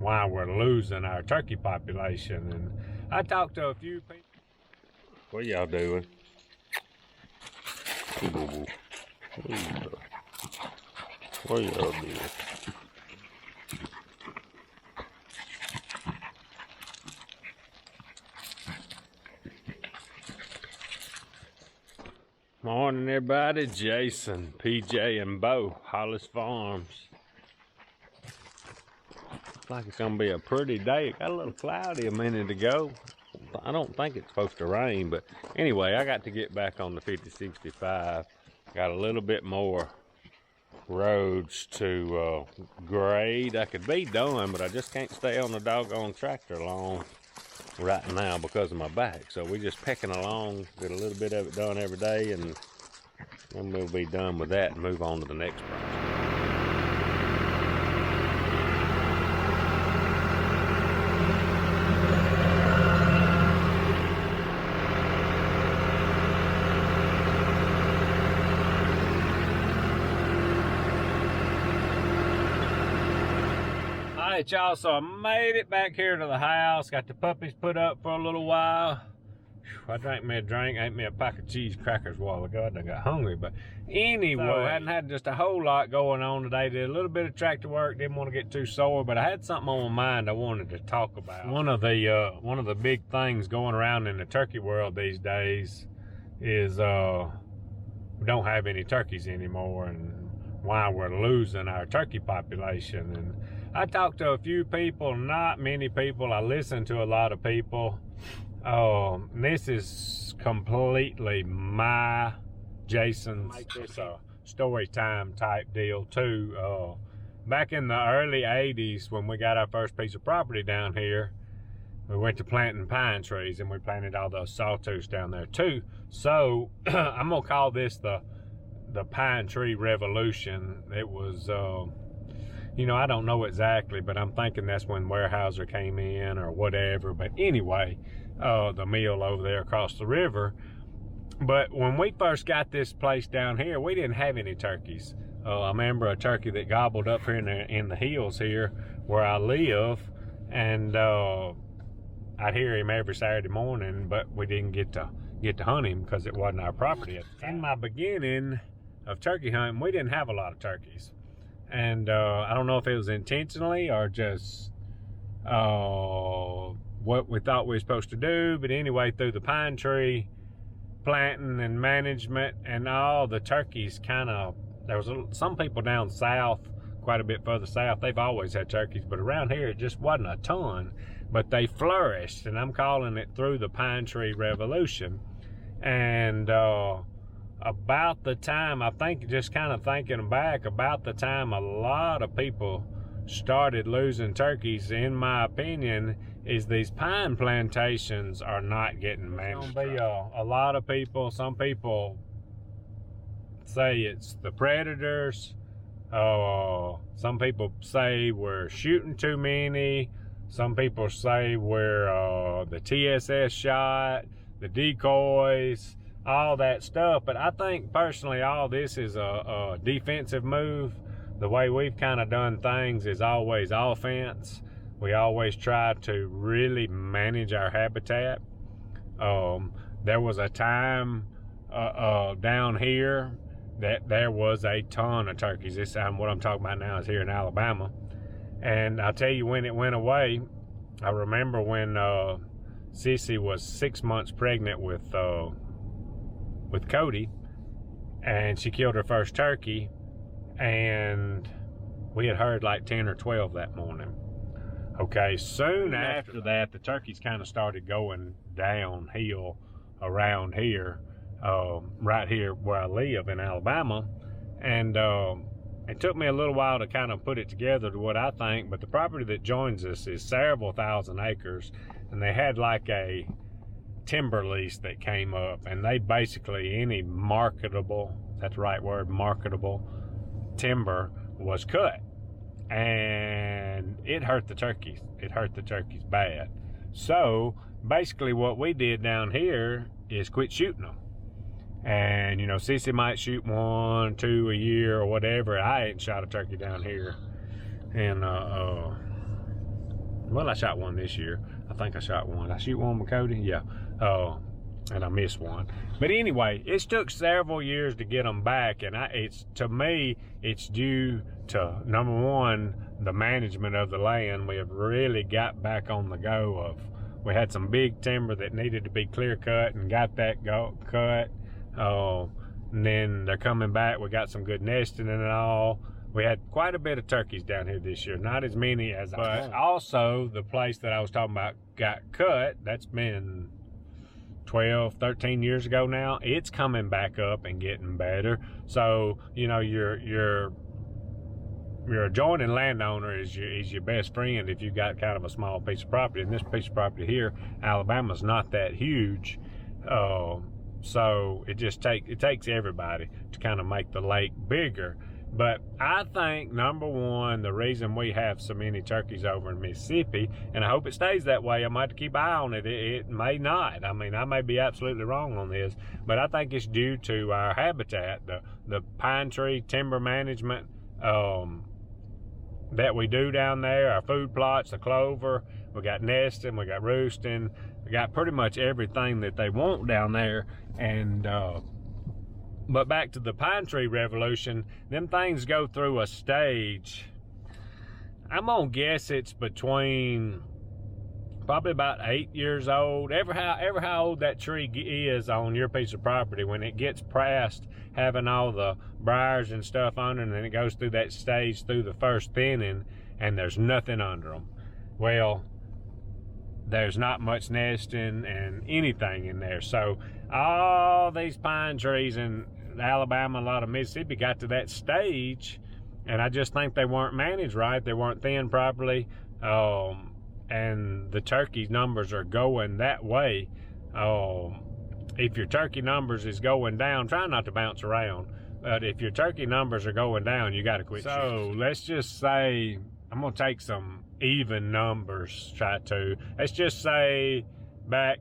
why we're losing our turkey population. And I talked to a few people. What y'all doing? What y'all doing? Morning, everybody. Jason, PJ, and Bo, Hollis Farms. Looks like it's gonna be a pretty day. It got a little cloudy a minute ago. I don't think it's supposed to rain, but anyway, I got to get back on the 5065. Got a little bit more roads to grade. I could be done, but I just can't stay on the doggone tractor long right now because of my back. So we just pecking along, get a little bit of it done every day, and then we'll be done with that and move on to the next project. Alright, y'all, so I made it back here to the house, got the puppies put up for a little while. I drank me a drink, ate me a pack of cheese crackers a while ago. I done got hungry, but anyway, I hadn't had just a whole lot going on today. Did a little bit of tractor work, didn't want to get too sore, but I had something on my mind I wanted to talk about. One of the big things going around in the turkey world these days is we don't have any turkeys anymore, and why we're losing our turkey population. And I talked to a few people, not many people. I listened to a lot of people. This is completely my Jason's story time type deal too. Back in the early 80s, when we got our first piece of property down here, we went to planting pine trees, and we planted all those sawtooths down there too. So I'm gonna call this the pine tree revolution. It was you know, I don't know exactly, but I'm thinking that's when Weyerhaeuser came in or whatever. But anyway, the mill over there across the river. But when we first got this place down here, we didn't have any turkeys. I remember a turkey that gobbled up here in the hills here where I live, and I'd hear him every Saturday morning, but we didn't get to hunt him because it wasn't our property at the time. In my beginning of turkey hunting, we didn't have a lot of turkeys. And I don't know if it was intentionally or just what we thought we were supposed to do. But anyway, through the pine tree planting and management and all, the turkeys there was some people down south, quite a bit further south, they've always had turkeys. But around here, it just wasn't a ton. But they flourished, and I'm calling it through the pine tree revolution. And about the time, I think, just kind of thinking back, about the time a lot of people started losing turkeys, in my opinion, is these pine plantations are not getting managed. There's gonna be a lot of people. Some people say it's the predators. Some people say we're shooting too many. Some people say we're the TSS shot, the decoys, all that stuff. But I think personally all this is a defensive move. The way we've kind of done things is always offense. We always try to really manage our habitat. There was a time down here that there was a ton of turkeys. This time what I'm talking about now is here in Alabama. And I'll tell you when it went away. I remember when Sissy was 6 months pregnant with Cody, and she killed her first turkey, and we had heard like 10 or 12 that morning. Okay, soon after that, the turkeys kind of started going downhill around here, right here where I live in Alabama. And it took me a little while to kind of put it together to what I think, but the property that joins us is several thousand acres, and they had like a timber lease that came up, and they basically, any marketable, that's the right word, marketable timber was cut, and it hurt the turkeys. It hurt the turkeys bad. So basically what we did down here is quit shooting them. And you know, Sissy might shoot 1, 2 a year or whatever. I ain't shot a turkey down here in Well, I shot one this year. I think I shot one. Did I shoot one with Cody? Yeah. And I missed one. But anyway, it's took several years to get them back, and to me, it's due to, number one, the management of the land. We have really got back on the go of, we had some big timber that needed to be clear cut and got that cut. And then they're coming back. We got some good nesting and all. We had quite a bit of turkeys down here this year. Not as many as but also the place that I was talking about got cut. That's been 12, 13 years ago now. It's coming back up and getting better. So, you know, your adjoining landowner is your best friend if you've got kind of a small piece of property. And this piece of property here, Alabama's not that huge. So it takes everybody to kind of make the lake bigger. But I think, number one, the reason we have so many turkeys over in Mississippi, and I hope it stays that way, I might have to keep an eye on it. It may not. I mean, I may be absolutely wrong on this, but I think it's due to our habitat, the pine tree timber management that we do down there, our food plots, the clover. We got nesting, we got roosting, we got pretty much everything that they want down there. And but back to the pine tree revolution, them things go through a stage. I'm gonna guess it's between probably about 8 years old. Ever how old that tree is on your piece of property, when it gets past having all the briars and stuff on it, and then it goes through that stage through the first thinning, and there's nothing under them. Well, there's not much nesting and anything in there. So all these pine trees in Alabama, a lot of Mississippi, got to that stage, and I just think they weren't managed right. They weren't thinned properly, and the turkey numbers are going that way. If your turkey numbers is going down, try not to bounce around, but if your turkey numbers are going down, you got to quit. So let's just say, I'm gonna take some even numbers, let's just say back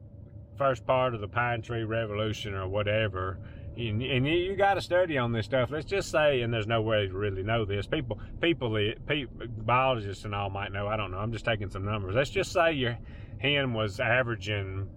first part of the pine tree revolution or whatever, and you got to study on this stuff. Let's just say, and there's no way to really know this, people biologists and all might know, I don't know, I'm just taking some numbers. Let's just say your hen was averaging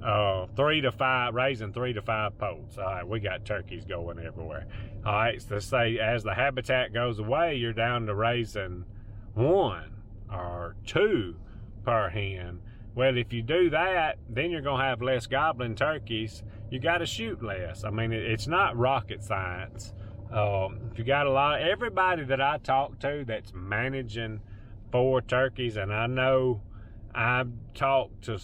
3 to 5, raising 3 to 5 poults. All right, we got turkeys going everywhere. All right, so let's say as the habitat goes away, you're down to raising 1 or 2 per hen. Well, if you do that, then you're gonna have less gobbling turkeys. You got to shoot less. I mean, it's not rocket science. If you got everybody that I talk to that's managing 4 turkeys, and I know I've talked to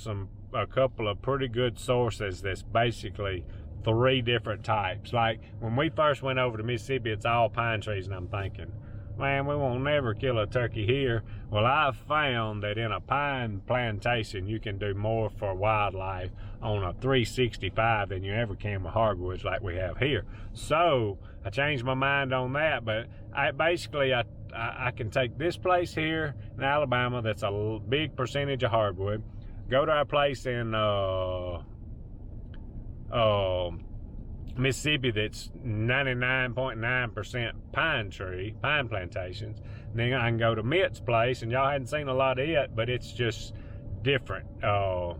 a couple of pretty good sources that's basically 3 different types. Like when we first went over to Mississippi, it's all pine trees, and I'm thinking, man, we won't never kill a turkey here. Well, I've found that in a pine plantation, you can do more for wildlife on a 365 than you ever can with hardwoods like we have here. So I changed my mind on that, but I can take this place here in Alabama that's a big percentage of hardwood, go to our place in Mississippi that's 99.9% pine plantations. Then I can go to Mitt's place, and y'all hadn't seen a lot of it, but it's just different. I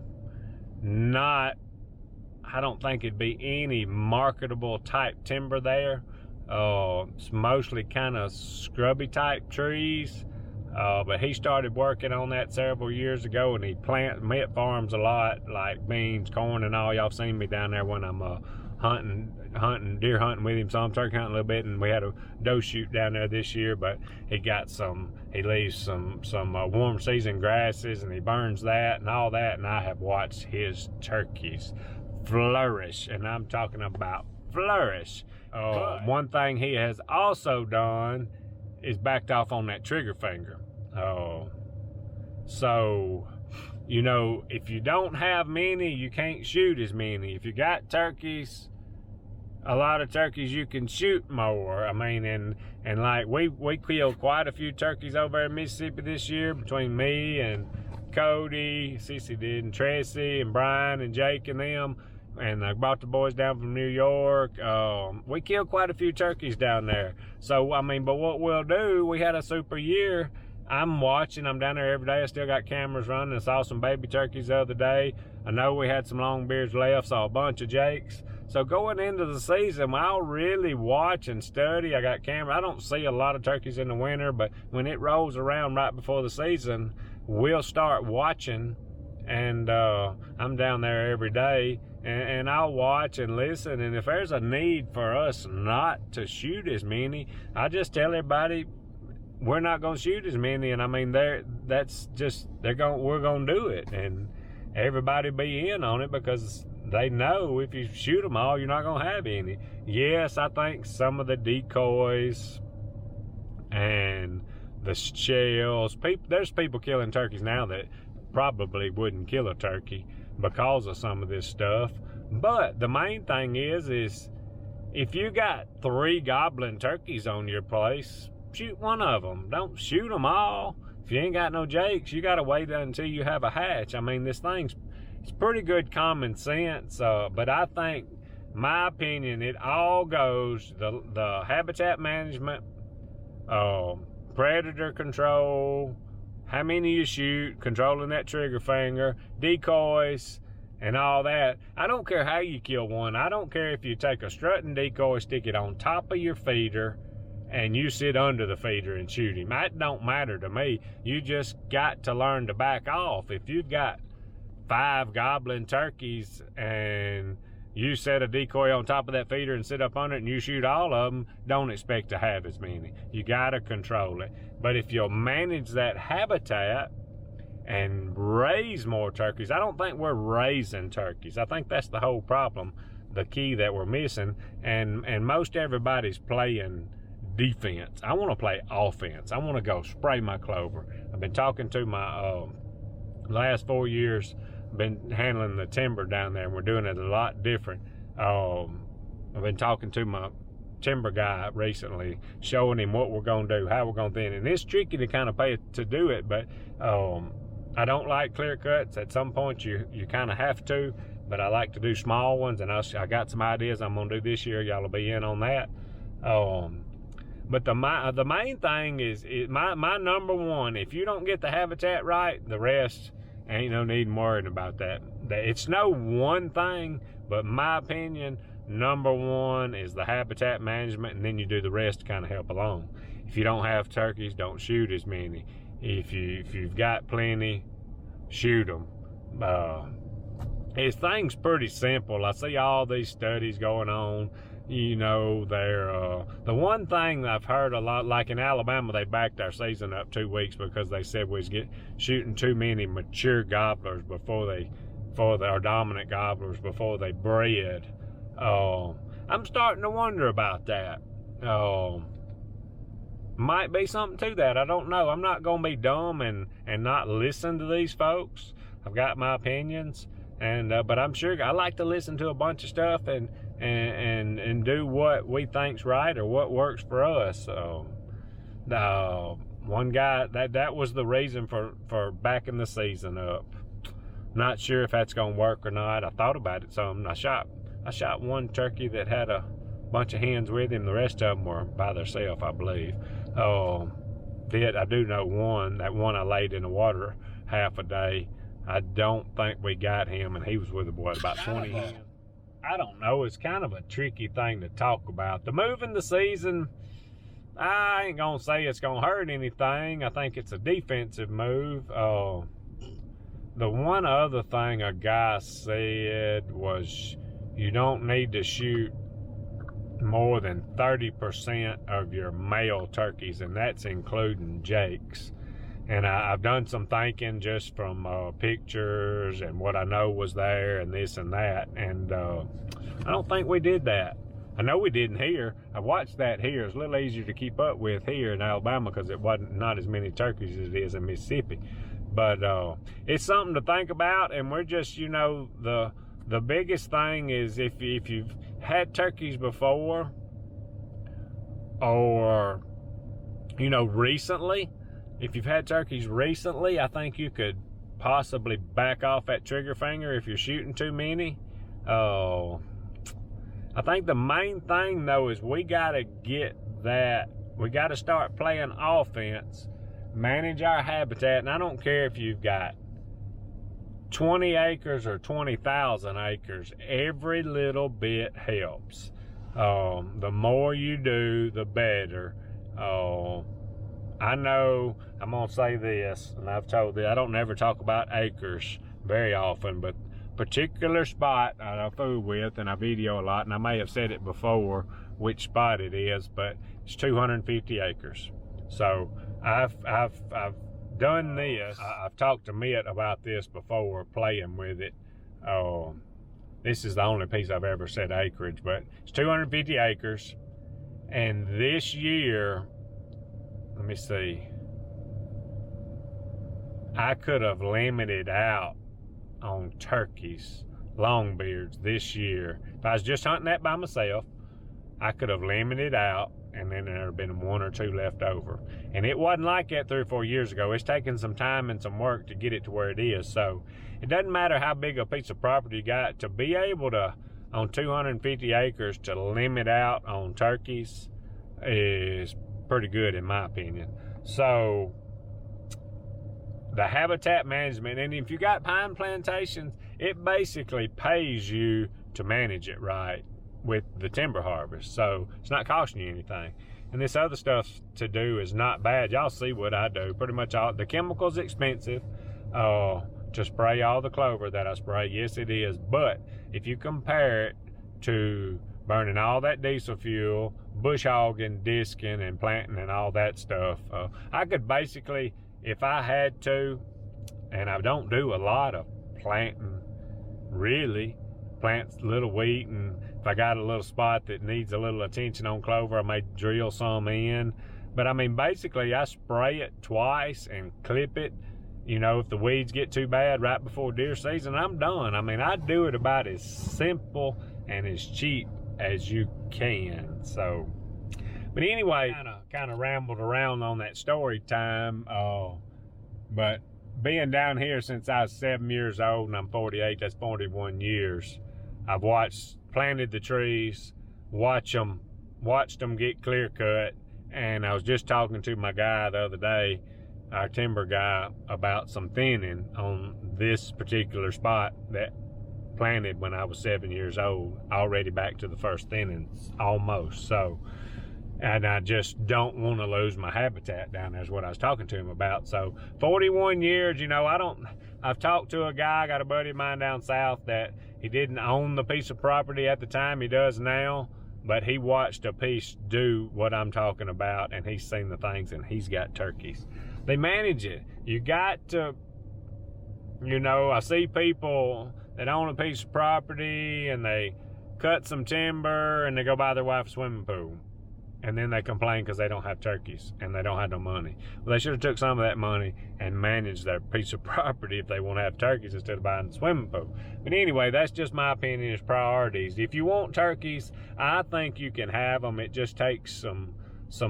don't think it'd be any marketable type timber there. It's mostly kind of scrubby type trees. But he started working on that several years ago, and he Mitt farms a lot, like beans, corn, and all. Y'all seen me down there when I'm deer hunting with him, so I'm turkey hunting a little bit, and we had a doe shoot down there this year. But he leaves some warm season grasses, and he burns that and all that, and I have watched his turkeys flourish, and I'm talking about flourish. One thing he has also done is backed off on that trigger finger. So, you know, if you don't have many, you can't shoot as many. If you got turkeys, a lot of turkeys, you can shoot more. I mean, and like we killed quite a few turkeys over in Mississippi this year between me and Cody, Cece did, and Tracy and Brian and Jake and them. And I brought the boys down from New York. We killed quite a few turkeys down there. So, I mean, but what we'll do, we had a super year, I'm watching. I'm down there every day. I still got cameras running. I saw some baby turkeys the other day. I know we had some long beards left. Saw a bunch of jakes. So going into the season, I'll really watch and study. I got camera. I don't see a lot of turkeys in the winter, but when it rolls around right before the season, we'll start watching. And I'm down there every day, and I'll watch and listen. And if there's a need for us not to shoot as many, I just tell everybody we're not going to shoot as many. And I mean, we're going to do it, and everybody be in on it because they know if you shoot them all, you're not going to have any. Yes, I think some of the decoys and the shells, there's people killing turkeys now that probably wouldn't kill a turkey because of some of this stuff. But the main thing is if you got 3 gobbling turkeys on your place, shoot one of them. Don't shoot them all. If you ain't got no jakes, you got to wait until you have a hatch. I mean, it's pretty good common sense, but I think, my opinion, it all goes, the habitat management, predator control, how many you shoot, controlling that trigger finger, decoys, and all that. I don't care how you kill one. I don't care if you take a strutting decoy, stick it on top of your feeder, and you sit under the feeder and shoot him. That don't matter to me. You just got to learn to back off. If you've got 5 gobbling turkeys and you set a decoy on top of that feeder and sit up under it and you shoot all of them, don't expect to have as many. You got to control it. But if you'll manage that habitat and raise more turkeys, I don't think we're raising turkeys. I think that's the whole problem, the key that we're missing. And most everybody's playing defense. I want to play offense. I want to go spray my clover. I've been talking to my last 4 years, been handling the timber down there, and we're doing it a lot different. I've been talking to my timber guy recently, showing him what we're going to do, how we're going to thin. And it's tricky to kind of pay to do it, but I don't like clear cuts. At some point you kind of have to, but I like to do small ones, and I got some ideas I'm going to do this year. Y'all will be in on that. But the main thing is my number one, if you don't get the habitat right, the rest ain't no need in worrying about that. It's no one thing, but my opinion, number one is the habitat management, and then you do the rest to kind of help along. If you don't have turkeys, don't shoot as many. If you've got plenty, shoot them. Things pretty simple. I see all these studies going on. You know, the one thing I've heard a lot, like in Alabama, they backed our season up 2 weeks because they said we was shooting too many mature gobblers or dominant gobblers before they bred. I'm starting to wonder about that. Might be something to that. I don't know. I'm not going to be dumb and not listen to these folks. I've got my opinions, but I'm sure I like to listen to a bunch of stuff and do what we think's right or what works for us. One guy, that was the reason for backing the season up. Not sure if that's gonna work or not. I thought about it some. I shot one turkey that had a bunch of hens with him. The rest of them were by themselves, I believe. I do know one. That one I laid in the water half a day. I don't think we got him, and he was with about 20 hens. I don't know. It's kind of a tricky thing to talk about. The move in the season, I ain't going to say it's going to hurt anything. I think it's a defensive move. The one other thing a guy said was you don't need to shoot more than 30% of your male turkeys, and that's including jakes. And I've done some thinking just from pictures and what I know was there and this and that. And I don't think we did that. I know we didn't here. I watched that here. It's a little easier to keep up with here in Alabama because it wasn't not as many turkeys as it is in Mississippi. But it's something to think about. And we're just, the biggest thing is if you've had turkeys before or, recently, if you've had turkeys recently, I think you could possibly back off that trigger finger if you're shooting too many. I think the main thing, though, is we got to start playing offense manage our habitat, and I don't care if you've got 20 acres or 20,000 acres, every little bit helps. The more you do, the better. I know I'm gonna say this, and I've told this, I don't never talk about acres very often, but particular spot I fool with, and I video a lot, and I may have said it before which spot it is, but it's 250 acres. So I've done this. I've talked to Mitt about this before, playing with it. This is the only piece I've ever said acreage, but it's 250 acres. And this year, let me see, I could have limited out on turkeys, longbeards this year. If I was just hunting that by myself, I could have limited out, and then there'd have been 1 or 2 left over. And it wasn't like that 3 or 4 years ago. It's taken some time and some work to get it to where it is. So it doesn't matter how big a piece of property you got, to be able to, on 250 acres, to limit out on turkeys is pretty good in my opinion. So the habitat management, and if you got pine plantations, it basically pays you to manage it right with the timber harvest. So it's not costing you anything. And this other stuff to do is not bad. Y'all see what I do. Pretty much all the chemicals expensive to spray all the clover that I spray. Yes, it is. But if you compare it to burning all that diesel fuel, bush hogging, disking, and planting and all that stuff, I could basically, if I had to, and I don't do a lot of planting, really, plant little wheat, and if I got a little spot that needs a little attention on clover, I may drill some in. But I mean, basically, I spray it twice and clip it. You know, if the weeds get too bad right before deer season, I'm done. I mean, I do it about as simple and as cheap as you can. So, but anyway, kind of rambled around on that story time. But being down here since I was 7 years old, and I'm 48, that's 41 years. I've planted the trees, watched them get clear cut, and I was just talking to my guy the other day, our timber guy, about some thinning on this particular spot that planted when I was 7 years old, already back to the first thinnings almost. So, and I just don't want to lose my habitat down there is what I was talking to him about. So 41 years, you know, I've talked to a guy, got a buddy of mine down south that he didn't own the piece of property at the time, he does now, but he watched a piece do what I'm talking about, and he's seen the things, and he's got turkeys. They manage it. You got to, you know, I see people that own a piece of property and they cut some timber and they go buy their wife's swimming pool. And then they complain because they don't have turkeys and they don't have no money. Well, they should have took some of that money and managed their piece of property if they want to have turkeys instead of buying a swimming pool. But anyway, that's just my opinion, is priorities. If you want turkeys, I think you can have them. It just takes some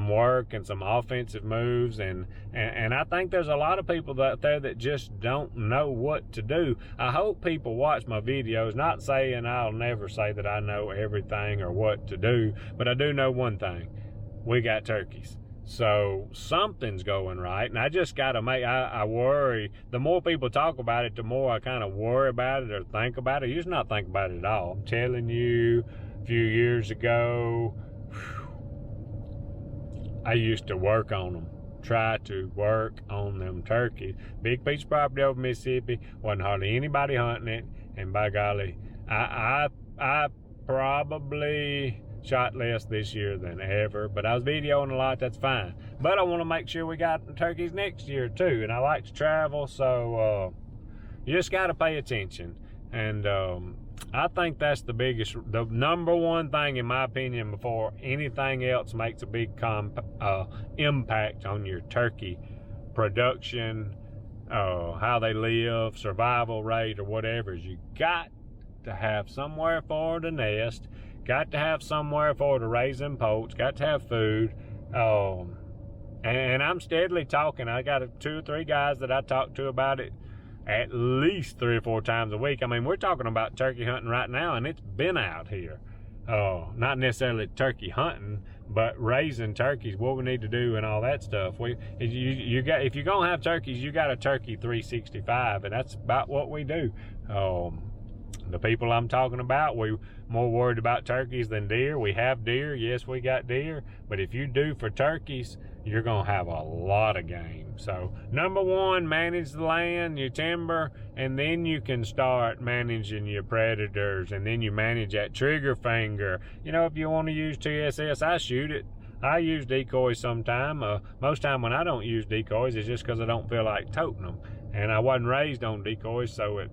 work and some offensive moves, and I think there's a lot of people out there that just don't know what to do. I hope people watch my videos, not saying I'll never say that I know everything or what to do, but I do know one thing. We got turkeys. So something's going right, and I just got to I worry. The more people talk about it, the more I kind of worry about it or think about it. I used to not think about it at all. I'm telling you, a few years ago, I used to work on them, try to work on them turkeys. Big piece of property over Mississippi, wasn't hardly anybody hunting it, and by golly, I probably shot less this year than ever, but I was videoing a lot, that's fine. But I want to make sure we got turkeys next year too, and I like to travel, so you just got to pay attention. And I think that's the number one thing, in my opinion, before anything else makes a big impact on your turkey production, how they live, survival rate, or whatever, is you got to have somewhere for to nest, got to have somewhere for to raise them poults, got to have food. And I'm steadily talking. I got 2 or 3 guys that I talk to about it at least 3 or 4 times a week. I mean, we're talking about turkey hunting right now, and it's been out here. Not necessarily turkey hunting, But raising turkeys, what we need to do and all that stuff, if you're gonna have turkeys, you got a turkey 365, and that's about what we do. The people I'm talking about, we more worried about turkeys than deer. We have deer, yes, we got deer, but if you do for turkeys, you're gonna have a lot of game. So number one, manage the land, your timber, and then you can start managing your predators, and then you manage that trigger finger. You know, if you want to use TSS, I shoot it. I use decoys sometime. Most time when I don't use decoys, it's just because I don't feel like toting them. And I wasn't raised on decoys, so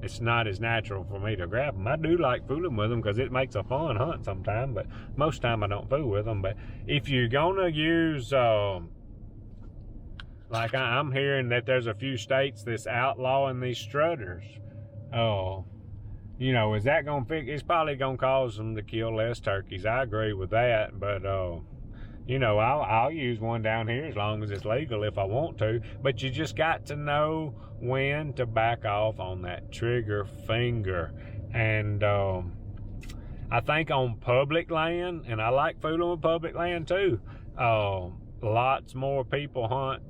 it's not as natural for me to grab them. I do like fooling with them because it makes a fun hunt sometimes, but most time I don't fool with them. But if you're gonna use, like I'm hearing that there's a few states that's outlawing these strutters. You know, is that gonna fix? It's probably gonna cause them to kill less turkeys. I agree with that, but you know, I'll use one down here as long as it's legal if I want to. But you just got to know when to back off on that trigger finger. And I think on public land, and I like fooling with public land too, lots more people hunt,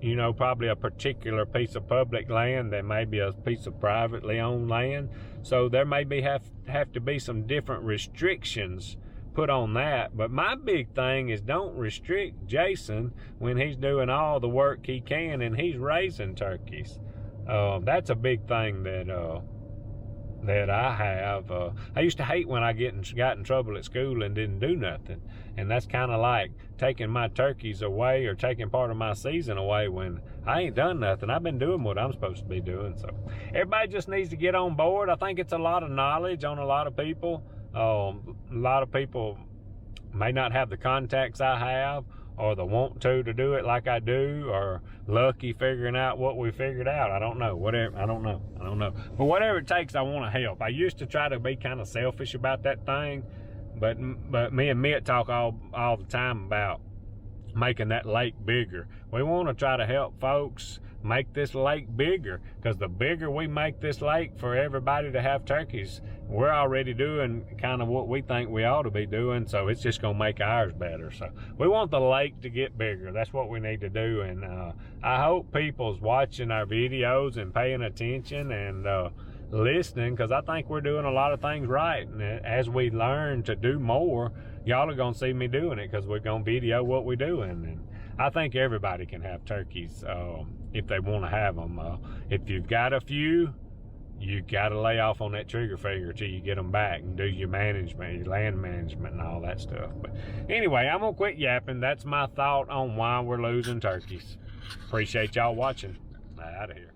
you know, probably a particular piece of public land than maybe a piece of privately owned land. So there may have to be some different restrictions put on that. But my big thing is don't restrict Jason when he's doing all the work he can and he's raising turkeys. That's a big thing that I have. I used to hate when I got in trouble at school and didn't do nothing. And that's kind of like taking my turkeys away or taking part of my season away when I ain't done nothing. I've been doing what I'm supposed to be doing. So everybody just needs to get on board. I think it's a lot of knowledge on a lot of people. A lot of people may not have the contacts I have, or the want to do it like I do, or lucky figuring out what we figured out. I don't know. Whatever. I don't know. But whatever it takes, I want to help. I used to try to be kind of selfish about that thing, but me and Mitt talk all the time about making that lake bigger. We want to try to help folks make this lake bigger, because the bigger we make this lake for everybody to have turkeys, we're already doing kind of what we think we ought to be doing, so it's just going to make ours better. So we want the lake to get bigger. That's what we need to do. And I hope people's watching our videos and paying attention and listening, because I think we're doing a lot of things right. And as we learn to do more, y'all are going to see me doing it, because we're going to video what we're doing. And I think everybody can have turkeys if they want to have them. If you've got a few, you got to lay off on that trigger finger till you get them back and do your management, your land management and all that stuff. But anyway, I'm going to quit yapping. That's my thought on why we're losing turkeys. Appreciate y'all watching. Out of here.